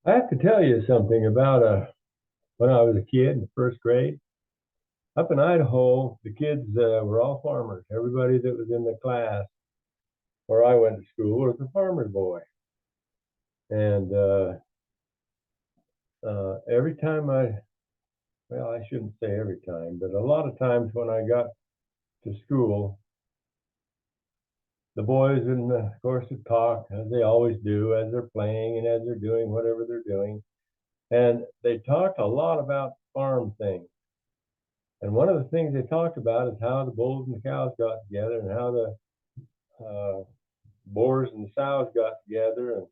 I have to tell you something about when I was a kid in the first grade. Up in Idaho, the kids were all farmers. Everybody that was in the class where I went to school was a farmer's boy. And every time well, I shouldn't say every time, but a lot of times when I got to school, the boys in the course would talk, as they always do, as they're playing and as they're doing whatever they're doing. And they talked a lot about farm things. And one of the things they talked about is how the bulls and the cows got together and how the uh, boars and the sows got together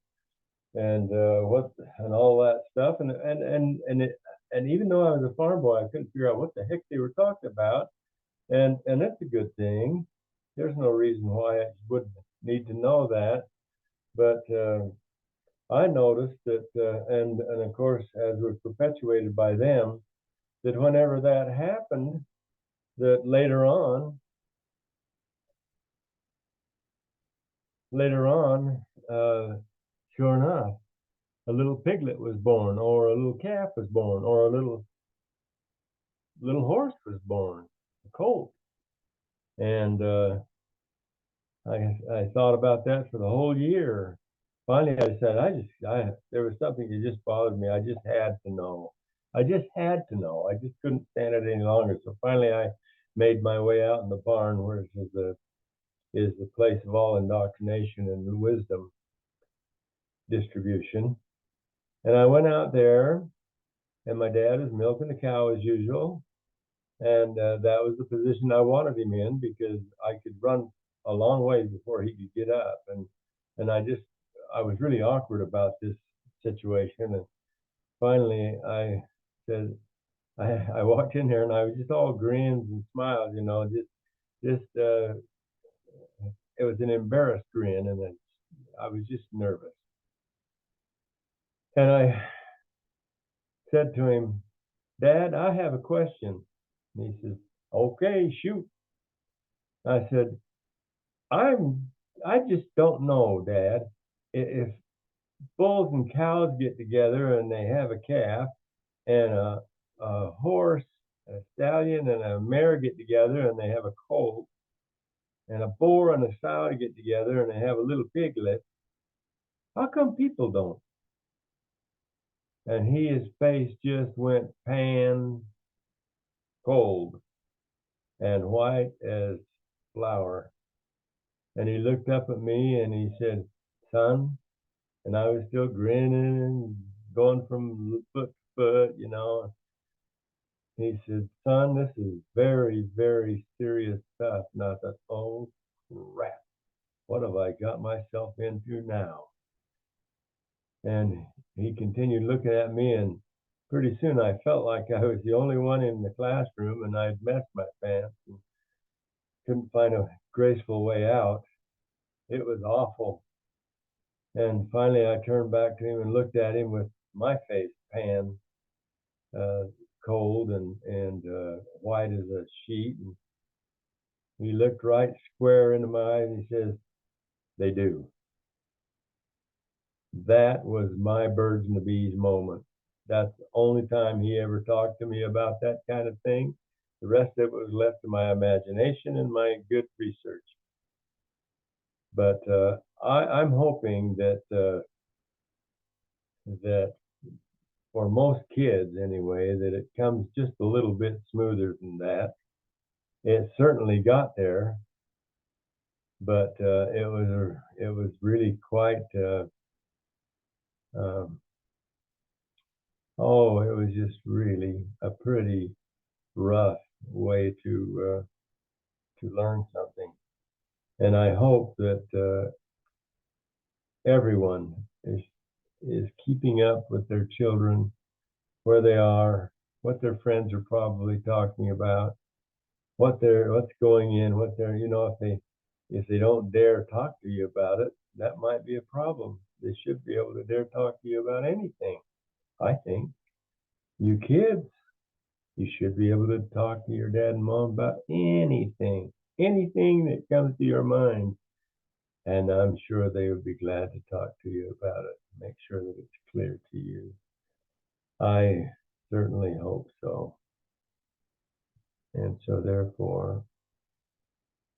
and what and all that stuff. And even though I was a farm boy, I couldn't figure out what the heck they were talking about. And that's a good thing. There's no reason why I would need to know that. But I noticed that, and of course, as was perpetuated by them, that whenever that happened, that later on, uh, sure enough, a little piglet was born, or a little calf was born, or a little horse was born, a colt. And I thought about that for the whole year. Finally, I said, I there was something that just bothered me. I just had to know. I just had to know. I just couldn't stand it any longer. So finally, I made my way out in the barn, where is the place of all indoctrination and wisdom distribution. And I went out there, and my dad was milking the cow as usual. And that was the position I wanted him in because I could run a long way before he could get up. And I was really awkward about this situation. And finally, I said, I walked in there and I was just all grins and smiles, just it was an embarrassed grin, and then I was just nervous. And I said to him, Dad, I have a question. And he says, Okay, shoot. I said, I'm I just don't know, Dad. If bulls and cows get together and they have a calf, and a horse, a stallion, and a mare get together and they have a colt, and a boar and a sow get together and they have a little piglet, how come people don't? And his face just went pan cold and white as flour. And he looked up at me and he said, Son, and I was still grinning and going from foot to foot. He said, Son, this is very, very serious stuff. And I thought, oh, crap, what have I got myself into now? And he continued looking at me, and pretty soon I felt like I was the only one in the classroom, and I'd messed my pants and couldn't find a graceful way out. It was awful. And finally, I turned back to him and looked at him with my face pan uh, cold and white as a sheet. And he looked right square into my eyes and he says, They do. That was my birds and the bees moment. That's the only time he ever talked to me about that kind of thing. The rest of it was left to my imagination and my good research. But I'm hoping that for most kids anyway, that it comes just a little bit smoother than that. It certainly got there, but it was really quite. Um, it was just really a pretty rough way to learn something. And I hope that everyone is keeping up with their children, where they are, what their friends are probably talking about, what's going in, what they're if they don't dare talk to you about it, that might be a problem. They should be able to dare talk to you about anything. I think you kids, you should be able to talk to your dad and mom about anything that comes to your mind. And I'm sure they would be glad to talk to you about it, make sure that it's clear to you. I certainly hope so. And so therefore,